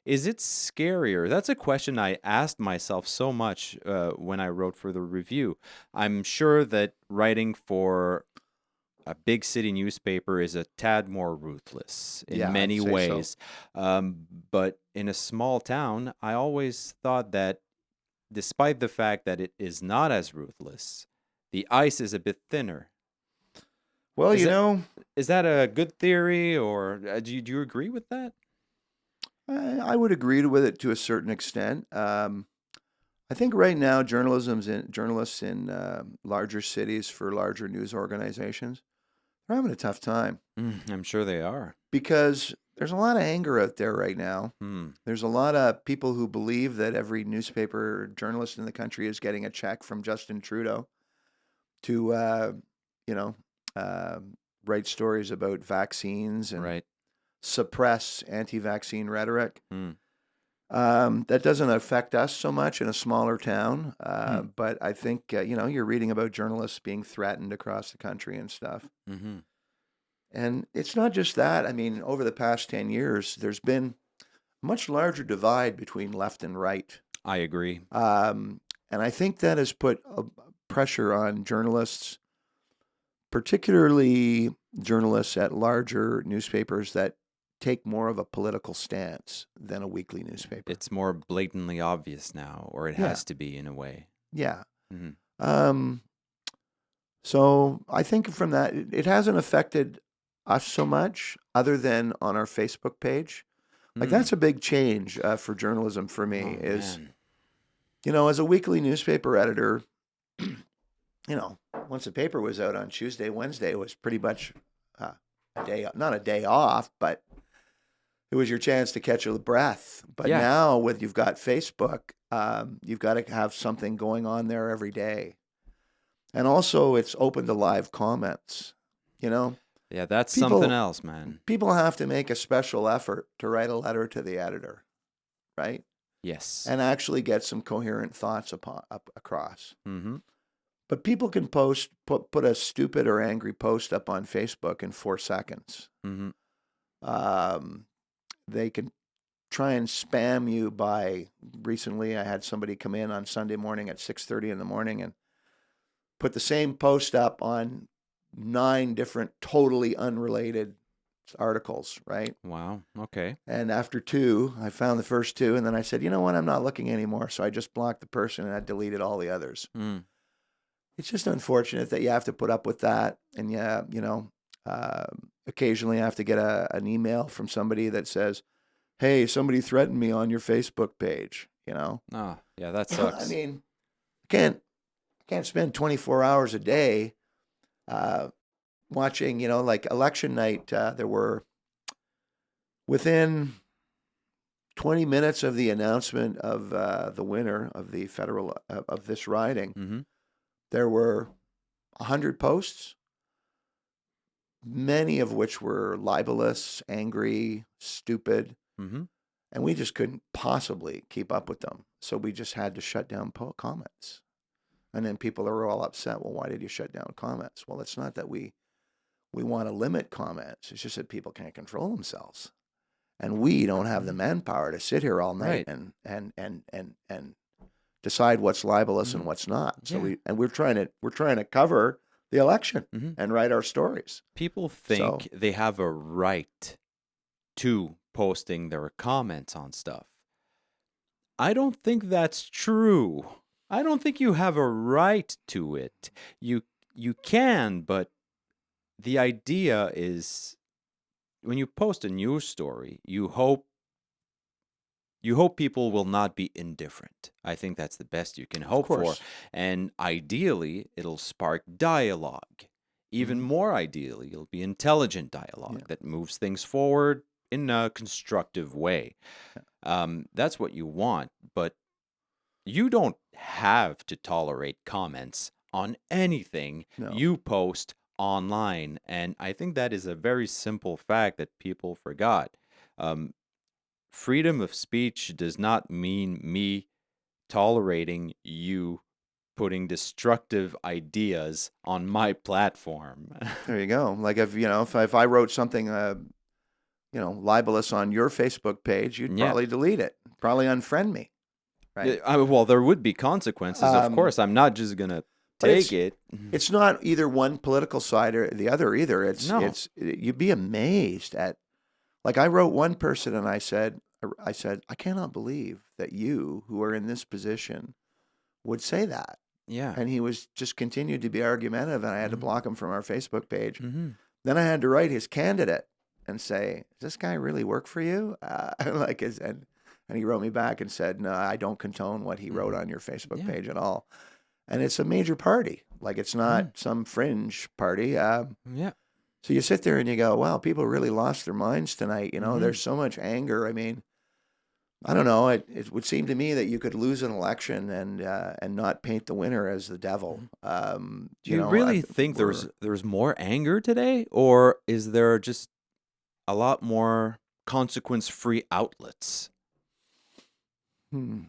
Is it scarier? That's a question I asked myself so much when I wrote for the review. I'm sure that writing for a big city newspaper is a tad more ruthless in many ways. So. But in a small town, I always thought that despite the fact that it is not as ruthless, the ice is a bit thinner.
Well,
is that a good theory, or do you agree with that?
I would agree with it to a certain extent. I think right now journalists in larger cities for larger news organizations, they're having a tough time.
I'm sure they are.
Because there's a lot of anger out there right now. There's a lot of people who believe that every newspaper journalist in the country is getting a check from Justin Trudeau to, write stories about vaccines and suppress anti-vaccine rhetoric. That doesn't affect us so much in a smaller town, but I think, you're reading about journalists being threatened across the country and stuff.
Mm-hmm.
And it's not just that. I mean, over the past 10 years, there's been a much larger divide between left and right.
I agree.
And I think that has put pressure on journalists, particularly journalists at larger newspapers that take more of a political stance than a weekly newspaper.
It's more blatantly obvious now, or it has to be in a way.
Yeah.
Mm-hmm.
So I think from that, it hasn't affected us so much other than on our Facebook page. Like that's a big change for journalism for me is,
man.
As a weekly newspaper editor, once the paper was out on Tuesday, Wednesday, it was pretty much not a day off, but it was your chance to catch a breath. But
Yeah.
now you've got Facebook, you've got to have something going on there every day. And also it's open to live comments,
Yeah, that's
People-
something else, man.
People have to make a special effort to write a letter to the editor, right?
Yes.
And actually get some coherent thoughts across.
Mm-hmm.
But people can put a stupid or angry post up on Facebook in 4 seconds.
Mm-hmm.
They can try and spam you by. Recently, I had somebody come in on Sunday morning at 6:30 in the morning and put the same post up on 9 different totally unrelated articles, right?
Wow. Okay.
And after 2, I found the first 2, and then I said, you know what, I'm not looking anymore. So I just blocked the person and I deleted all the others.
Mm.
It's just unfortunate that you have to put up with that. And occasionally I have to get an email from somebody that says, hey, somebody threatened me on your Facebook page,
Oh, yeah, that sucks.
I mean, can't spend 24 hours a day watching, like election night. There were, within 20 minutes of the announcement of the winner of the federal of this riding,
Mm-hmm.
there were 100 posts, many of which were libelous, angry, stupid,
Mm-hmm.
and we just couldn't possibly keep up with them. So we just had to shut down comments. And then people are all upset. Well, why did you shut down comments? Well, it's not that we want to limit comments. It's just that people can't control themselves. And we don't have the manpower to sit here all night
Right.
and decide what's libelous and what's not. So
Yeah.
we're trying to cover the election
Mhm.
and write our stories.
People think they have a right to posting their comments on stuff. I don't think that's true. I don't think you have a right to it. You can, but the idea is when you post a news story, you hope people will not be indifferent. I think that's the best you can hope for.
course.
And ideally, it'll spark dialogue. Even more ideally, it'll be intelligent dialogue that moves things forward in a constructive way. That's what you want, but you don't have to tolerate comments on anything you post online. And I think that is a very simple fact that people forgot. Freedom of speech does not mean me tolerating you putting destructive ideas on my platform.
There you go. Like if I wrote something libelous on your Facebook page, you'd probably delete it, probably unfriend me. Right.
Well, there would be consequences, of course. I'm not just gonna take it.
It's not either one political side or the other either. It's you'd be amazed at. Like I wrote one person and I said, I cannot believe that you, who are in this position, would say that.
Yeah.
And he was just continued to be argumentative, and I had to block him from our Facebook page.
Mm-hmm.
Then I had to write his candidate and say, does this guy really work for you? And he wrote me back and said, no, I don't condone what he wrote on your Facebook page at all. And it's a major party. Like it's not some fringe party.
Yeah.
So you sit there and you go, wow, people really lost their minds tonight. There's so much anger. I mean, I don't know. It would seem to me that you could lose an election and not paint the winner as the devil.
Do you really think there's more anger today, or is there just a lot more consequence-free outlets?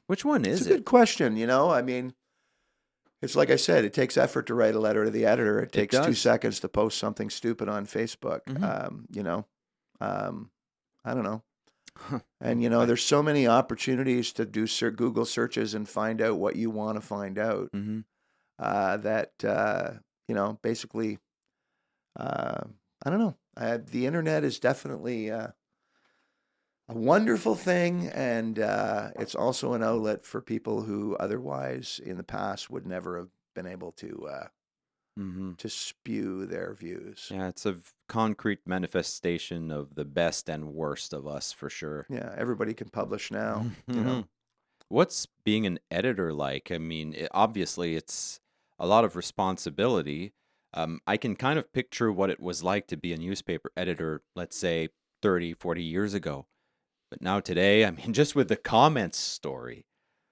Which one is
It's a good question. I mean, it's like I said, it takes effort to write a letter to the editor. It takes 2 seconds to post something stupid on Facebook. I don't know. And, there's so many opportunities to do Google searches and find out what you want to find out that, basically, I don't know. The internet is definitely a wonderful thing, and it's also an outlet for people who otherwise in the past would never have been able to to spew their views.
Yeah, it's a concrete manifestation of the best and worst of us, for sure.
Yeah, everybody can publish now, you know.
What's being an editor like? I mean, obviously, it's a lot of responsibility. I can kind of picture what it was like to be a newspaper editor, let's say 30, 40 years ago. But now today, I mean, just with the comments story,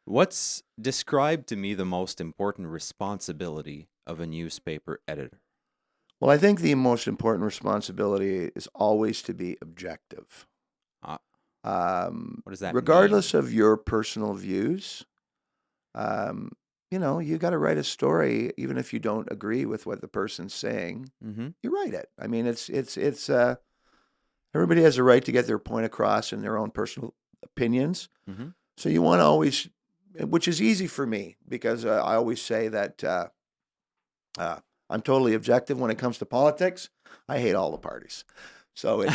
what's described to me the most important responsibility of a newspaper editor?
Well, I think the most important responsibility is always to be objective.
What does that
Regardless of your personal views, you know, you got to write a story, even if you don't agree with what the person's saying.
mean?
You write it. I mean, it's everybody has a right to get their point across in their own personal opinions. So you want to always, which is easy for me because I always say that I'm totally objective when it comes to politics. I hate all the parties. So you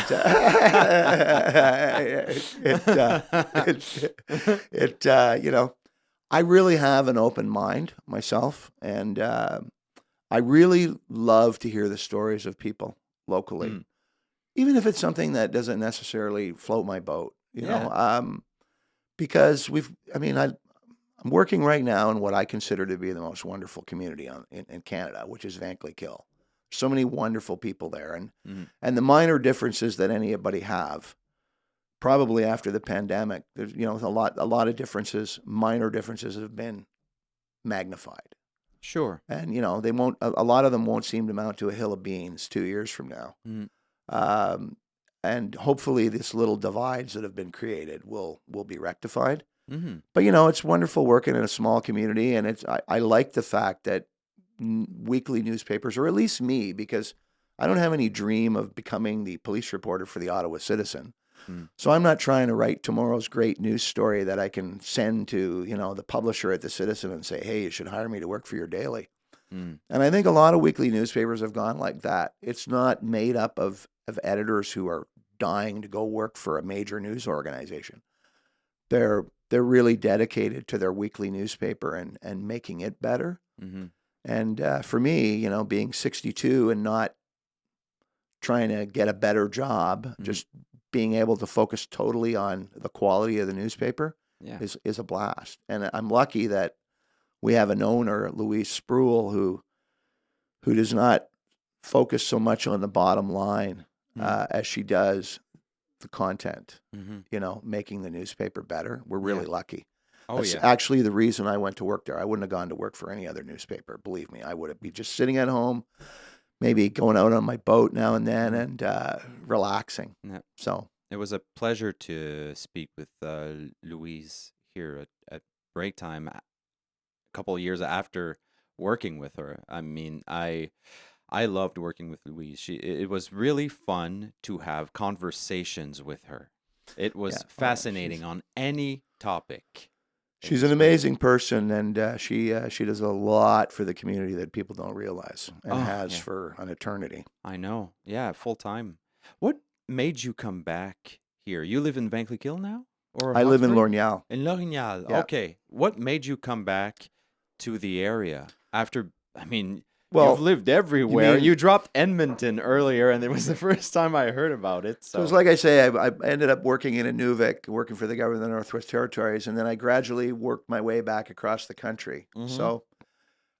know, I really have an open mind myself, and I really love to hear the stories of people locally, even if it's something that doesn't necessarily float my boat, you know, because I'm working right now in what I consider to be the most wonderful community in Canada, which is Vankleek-Hill. So many wonderful people there, and the minor differences that anybody have, probably after the pandemic, there's a lot of differences, minor differences have been magnified.
Sure.
And they won't. A lot of them won't seem to amount to a hill of beans 2 years from now. And hopefully, this little divides that have been created will be rectified. But it's wonderful working in a small community, and I like the fact that weekly newspapers, or at least me, because I don't have any dream of becoming the police reporter for the Ottawa Citizen. So I'm not trying to write tomorrow's great news story that I can send to the publisher at the Citizen and say, hey, you should hire me to work for your daily. And I think a lot of weekly newspapers have gone like that. It's not made up of editors who are dying to go work for a major news organization. They're really dedicated to their weekly newspaper and making it better. And for me, being 62 and not trying to get a better job, just being able to focus totally on the quality of the newspaper is a blast. And I'm lucky that we have an owner, Louise Spruill, who does not focus so much on the bottom line as she does the content, making the newspaper better. We're really lucky. That's actually the reason I went to work there. I wouldn't have gone to work for any other newspaper. Believe me, I would be just sitting at home, maybe going out on my boat now and then and relaxing. So
it was a pleasure to speak with Louise here at Breaktime a couple of years after working with her. I mean, I loved working with Louise. It was really fun to have conversations with her. It was fascinating on any topic.
She's an amazing person, and she does a lot for the community that people don't realize, and has for an eternity.
I know. Yeah, full time. What made you come back here? You live in Vankleek-Hill now? Or
I live in Lorgnal.
In Lorgnal. Yeah. Okay. What made you come back to the area after, you've lived everywhere. You dropped Edmonton earlier, and it was the first time I heard about it. So
it's like I say, I ended up working in Inuvik, working for the government of the Northwest Territories, and then I gradually worked my way back across the country. So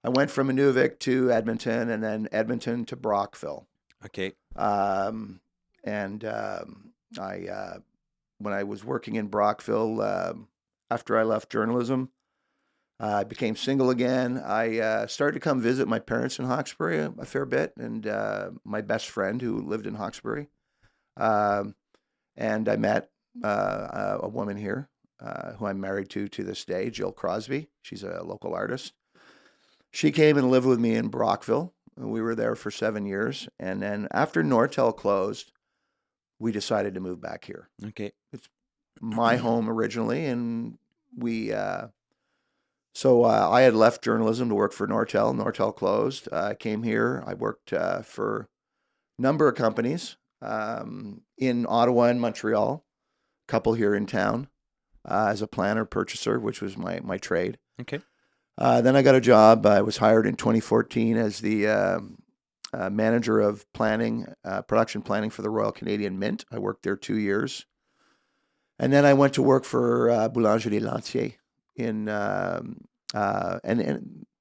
I went from Inuvik to Edmonton, and then Edmonton to Brockville.
Okay.
When I was working in Brockville, after I left journalism, I became single again. I started to come visit my parents in Hawkesbury a fair bit, and my best friend who lived in Hawkesbury. And I met a woman here who I'm married to this day, Jill Crosby. She's a local artist. She came and lived with me in Brockville. We were there for 7 years. And then after Nortel closed, we decided to move back here.
Okay.
It's my home originally, and So I had left journalism to work for Nortel. Nortel closed. I came here. I worked for a number of companies in Ottawa and Montreal, a couple here in town as a planner purchaser, which was my trade.
Okay.
Then I got a job. I was hired in 2014 as the manager of planning, production planning for the Royal Canadian Mint. I worked there 2 years. And then I went to work for Boulangerie Lantier in, and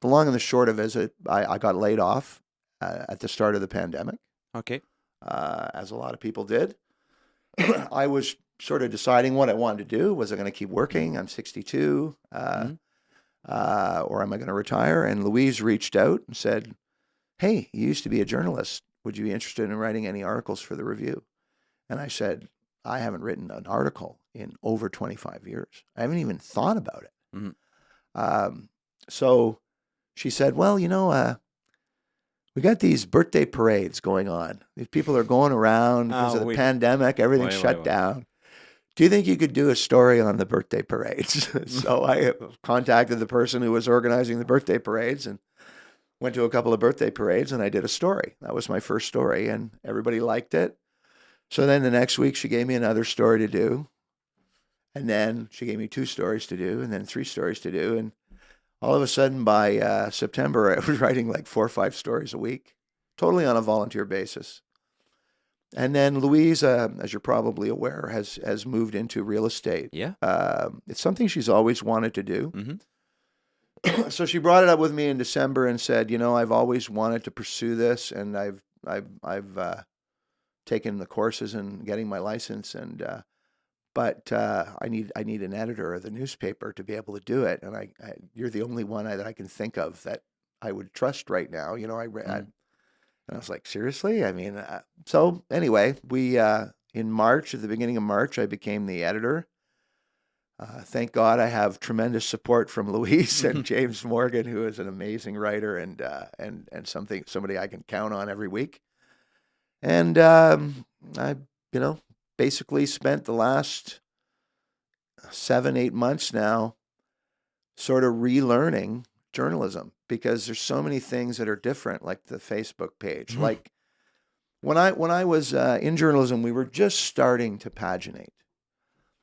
the long and the short of it is I got laid off at the start of the pandemic.
Okay.
As a lot of people did. I was sort of deciding what I wanted to do. Was I going to keep working? I'm 62. Or am I going to retire? And Louise reached out and said, hey, you used to be a journalist. Would you be interested in writing any articles for the Review? And I said, I haven't written an article in over 25 years. I haven't even thought about it.
Mm-hmm.
So she said, well, we got these birthday parades going on. These people are going around because of the pandemic. Everything's shut down. Do you think you could do a story on the birthday parades? So I contacted the person who was organizing the birthday parades and went to a couple of birthday parades, and I did a story. That was my first story, and everybody liked it. So then the next week, she gave me another story to do. And then she gave me 2 stories to do, and then 3 stories to do. And all of a sudden, by September, I was writing like 4 or 5 stories a week, totally on a volunteer basis. And then Louise, as you're probably aware, has moved into real estate.
Yeah.
It's something she's always wanted to do.
Mm-hmm.
So she brought it up with me in December and said, I've always wanted to pursue this, and I've taken the courses and getting my license, but I need an editor of the newspaper to be able to do it, and you're the only one that I can think of that I would trust right now. And I was like, seriously? I mean, so anyway, we in March, at the beginning of March, I became the editor. Thank God I have tremendous support from Louise and James Morgan, who is an amazing writer and somebody I can count on every week. And I, basically spent the last 7-8 months now sort of relearning journalism, because there's so many things that are different, like the Facebook page. Mm-hmm. Like when I was in journalism, we were just starting to paginate.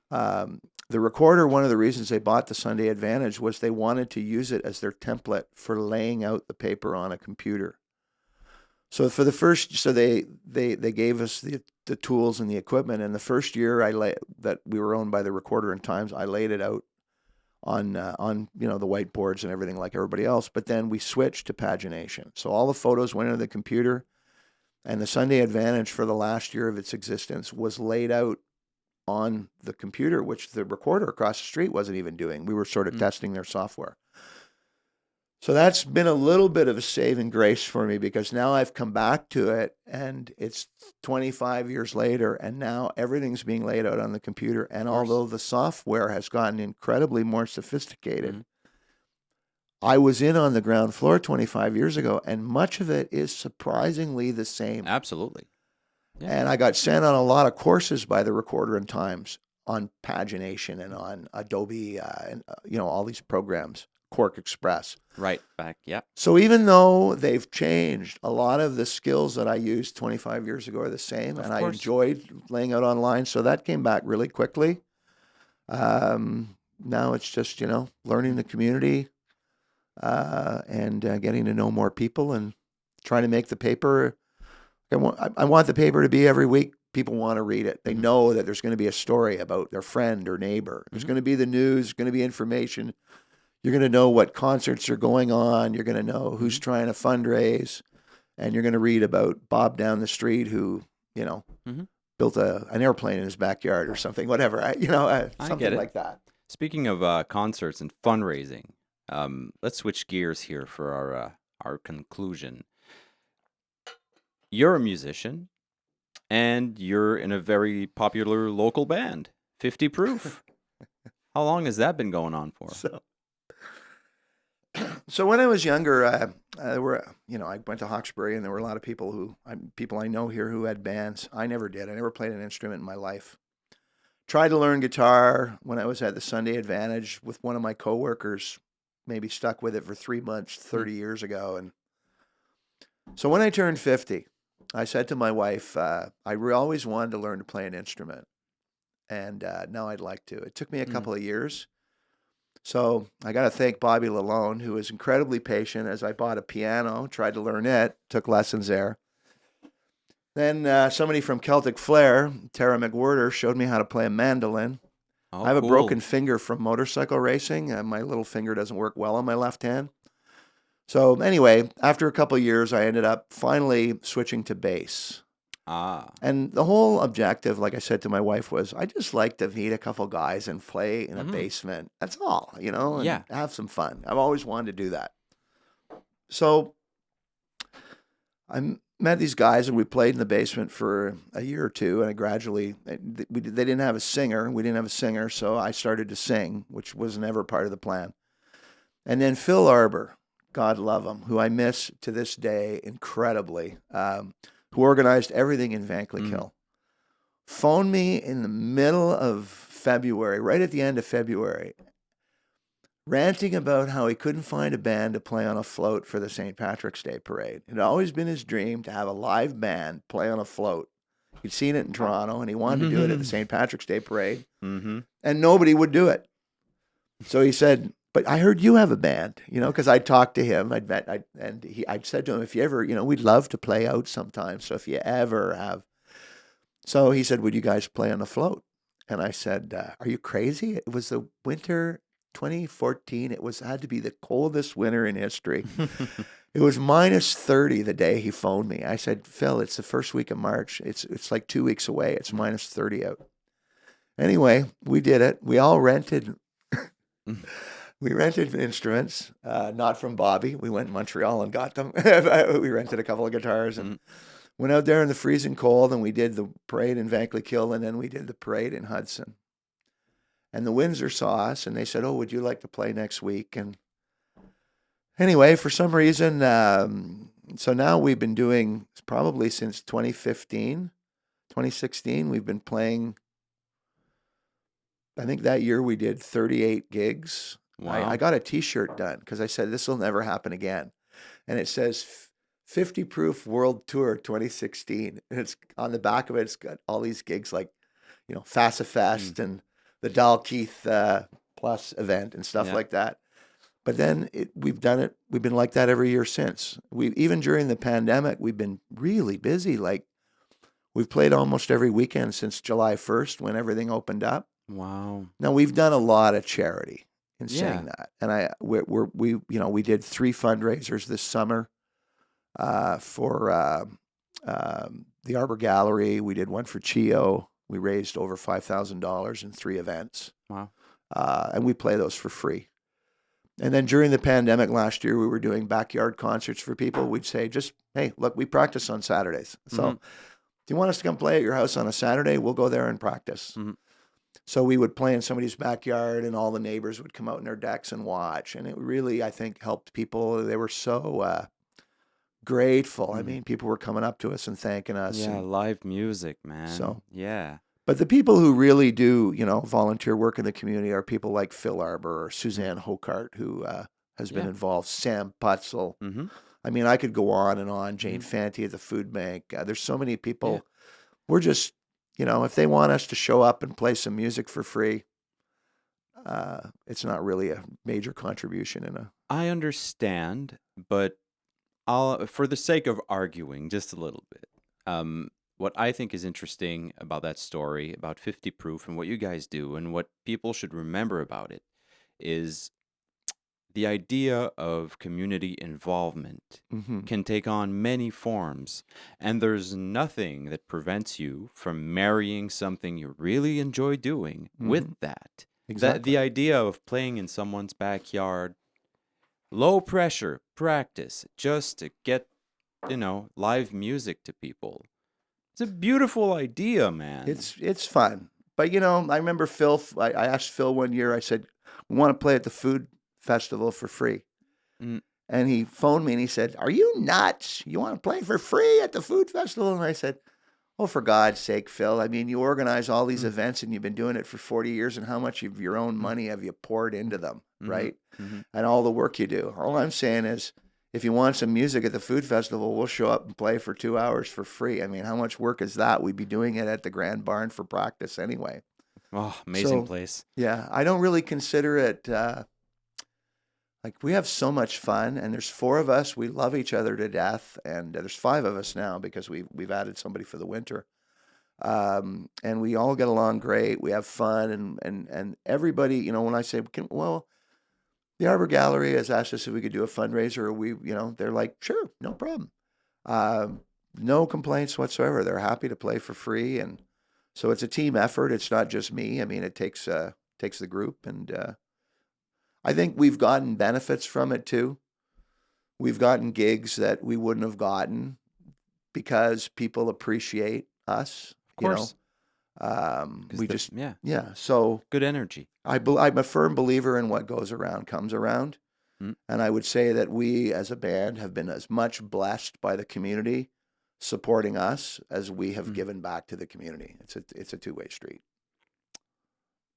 The Recorder, one of the reasons they bought the Sunday Advantage was they wanted to use it as their template for laying out the paper on a computer. So for the first, they gave us the tools and the equipment. And the first year that we were owned by the Recorder and Times, I laid it out on the whiteboards and everything like everybody else. But then we switched to pagination. So all the photos went into the computer, and the Sunday Advantage for the last year of its existence was laid out on the computer, which the Recorder across the street wasn't even doing. We were sort of testing their software. So that's been a little bit of a saving grace for me, because now I've come back to it, and it's 25 years later, and now everything's being laid out on the computer. And although the software has gotten incredibly more sophisticated, I was in on the ground floor 25 years ago, and much of it is surprisingly the same.
Absolutely. Yeah.
And I got sent on a lot of courses by the Recorder and Times on pagination and on Adobe, and all these programs. Quark Express.
Right, back, yeah.
So even though they've changed, a lot of the skills that I used 25 years ago are the same, and I enjoyed laying out online, so that came back really quickly. Now it's just, learning the community and getting to know more people and trying to make the paper. I want the paper to be every week. People want to read it. They know that there's going to be a story about their friend or neighbor. There's going to be the news, going to be information. You're going to know what concerts are going on. You're going to know who's trying to fundraise. And you're going to read about Bob down the street who, built an airplane in his backyard or something, whatever. Something like that.
Speaking of concerts and fundraising, let's switch gears here for our conclusion. You're a musician, and you're in a very popular local band, 50 Proof. How long has that been going on for?
So when I was younger, I went to Hawkesbury, and there were a lot of people I know here who had bands. I never did. I never played an instrument in my life. Tried to learn guitar when I was at the Sunday Advantage with one of my coworkers. Maybe stuck with it for 3 months 30 years ago. And so when I turned 50, I said to my wife, I always wanted to learn to play an instrument, and now I'd like to. It took me a couple of years. So I got to thank Bobby Lalone, who was incredibly patient as I bought a piano, tried to learn it, took lessons there. Then somebody from Celtic Flair, Tara McWhirter, showed me how to play a mandolin.
Oh,
I have
cool.
a broken finger from motorcycle racing, and my little finger doesn't work well on my left hand. So anyway, after a couple of years, I ended up finally switching to bass. And the whole objective, like I said to my wife, was I just like to meet a couple guys and play in a basement. That's all, and have some fun. I've always wanted to do that. So I met these guys and we played in the basement for a year or two, and I gradually, they didn't have a singer. We didn't have a singer, so I started to sing, which was never part of the plan. And then Phil Arbor, God love him, who I miss to this day incredibly, who organized everything in Vankleek, phoned me in the middle of February, right at the end of February, ranting about how he couldn't find a band to play on a float for the St. Patrick's Day parade. It had always been his dream to have a live band play on a float. He'd seen it in Toronto, and he wanted to do it at the St. Patrick's Day parade, and nobody would do it. So he said, but I heard you have a band, because I talked to him. I'd said to him, if you ever, we'd love to play out sometime. So if you ever have. So he said, would you guys play on the float? And I said, are you crazy? It was the winter 2014. It had to be the coldest winter in history. It was minus 30 the day he phoned me. I said, Phil, it's the first week of March. It's like 2 weeks away. It's minus 30 out. Anyway, we did it. We all rented. We rented instruments, not from Bobby. We went to Montreal and got them. We rented a couple of guitars and went out there in the freezing cold, and we did the parade in Vankleek, and then we did the parade in Hudson. And the Windsor saw us, and they said, oh, would you like to play next week? And anyway, for some reason, so now we've been doing, probably since 2016, we've been playing. I think that year we did 38 gigs.
Wow.
I got a T-shirt done because I said, this will never happen again. And it says 50 Proof World Tour 2016. And it's on the back of it, it's got all these gigs like, Facifest and the Dalkeith Plus event and stuff like that. But then we've done it. We've been like that every year since. Even during the pandemic, we've been really busy. Like we've played almost every weekend since July 1st when everything opened up.
Wow.
Now we've done a lot of charity in saying that, and we did 3 fundraisers this summer for the Arbor Gallery. We did one for CHEO. We raised over $5,000 in 3 events.
Wow.
And we play those for free. And then during the pandemic last year, we were doing backyard concerts for people. We'd say, hey, look, we practice on Saturdays. So if you want us to come play at your house on a Saturday, we'll go there and practice. So we would play in somebody's backyard, and all the neighbors would come out in their decks and watch. And it really, I think, helped people. They were so grateful. I mean, people were coming up to us and thanking us.
Yeah, live music, man.
So,
yeah.
But the people who really do, volunteer work in the community are people like Phil Arbor or Suzanne Hokart, who has been involved, Sam Putzel. I mean, I could go on and on. Jane Fanti at the food bank. There's so many people. Yeah. We're just... if they want us to show up and play some music for free, it's not really a major contribution.
I understand, but for the sake of arguing just a little bit, what I think is interesting about that story, about 50 Proof and what you guys do and what people should remember about it is the idea of community involvement can take on many forms, and there's nothing that prevents you from marrying something you really enjoy doing with that.
Exactly.
The idea of playing in someone's backyard, low pressure practice, just to get, live music to people. It's a beautiful idea, man.
It's fun. But, I remember Phil, I asked Phil one year, I said, we want to play at the food festival for free. And he phoned me and he said, are you nuts? You want to play for free at the food festival? And I said, oh, for God's sake, Phil. I mean, you organize all these events and you've been doing it for 40 years, and how much of your own money have you poured into them, right? And all the work you do. All I'm saying is, if you want some music at the food festival, we'll show up and play for 2 hours for free. I mean, how much work is that? We'd be doing it at the Grand Barn for practice anyway.
Oh, amazing place.
Yeah, I don't really consider it Like, we have so much fun, and there's 4 of us. We love each other to death, and there's 5 of us now because we've added somebody for the winter. And we all get along great. We have fun, and everybody, you know, when I say, the Arbor Gallery has asked us if we could do a fundraiser, they're like, sure, no problem. No complaints whatsoever. They're happy to play for free, and so it's a team effort. It's not just me. I mean, it takes the group, and I think we've gotten benefits from it too. We've gotten gigs that we wouldn't have gotten because people appreciate us.
Of course.
So
good energy.
I'm a firm believer in what goes around comes around.
Mm.
And I would say that we as a band have been as much blessed by the community supporting us as we have given back to the community. It's a two-way street.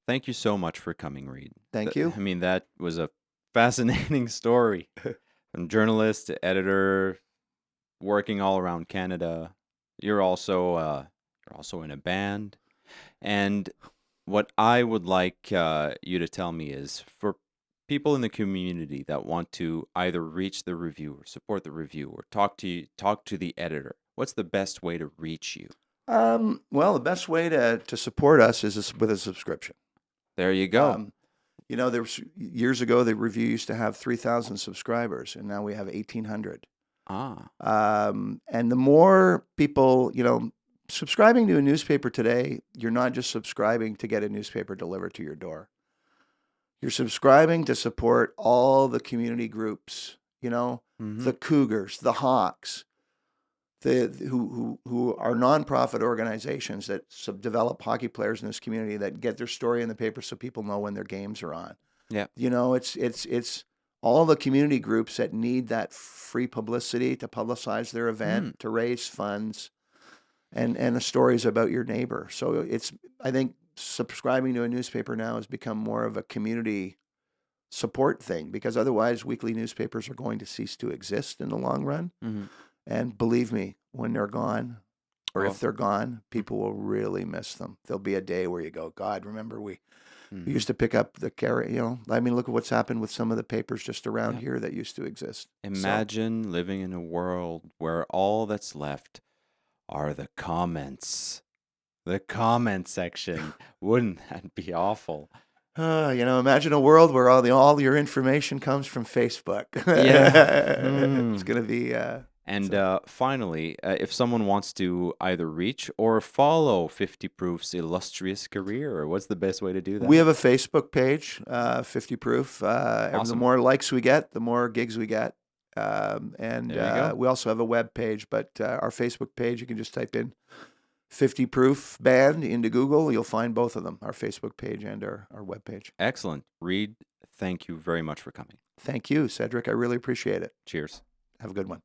Thank you so much for coming, Reid.
Thank you.
I mean, that was a fascinating story. From journalist to editor, working all around Canada. You're also in a band. And what I would like you to tell me is, for people in the community that want to either reach the review or support the review or talk to the editor, what's the best way to reach you?
Well, the best way to support us is with a subscription.
There you go.
There was years ago, the review used to have 3,000 subscribers, and now we have 1,800. And the more people, subscribing to a newspaper today, you're not just subscribing to get a newspaper delivered to your door. You're subscribing to support all the community groups, the Cougars, the Hawks, who are nonprofit organizations that develop hockey players in this community that get their story in the paper so people know when their games are on.
Yeah.
It's all the community groups that need that free publicity to publicize their event, to raise funds, and the stories about your neighbor. So I think subscribing to a newspaper now has become more of a community support thing, because otherwise weekly newspapers are going to cease to exist in the long run.
Mm-hmm.
And believe me, when they're gone, or if they're gone, people will really miss them. There'll be a day where you go, God, remember we used to pick up the carrier, I mean, look at what's happened with some of the papers just around here that used to exist.
Imagine living in a world where all that's left are the comments. The comment section. Wouldn't that be awful?
Imagine a world where all your information comes from Facebook.
Yeah.
It's going to be...
finally, if someone wants to either reach or follow 50 Proof's illustrious career, what's the best way to do that?
We have a Facebook page, 50 Proof.
Awesome.
The more likes we get, the more gigs we get. We also have a web page, but our Facebook page, you can just type in 50 Proof Band into Google. You'll find both of them, our Facebook page and our web page.
Excellent. Reid, thank you very much for coming.
Thank you, Cedric. I really appreciate it.
Cheers.
Have a good one.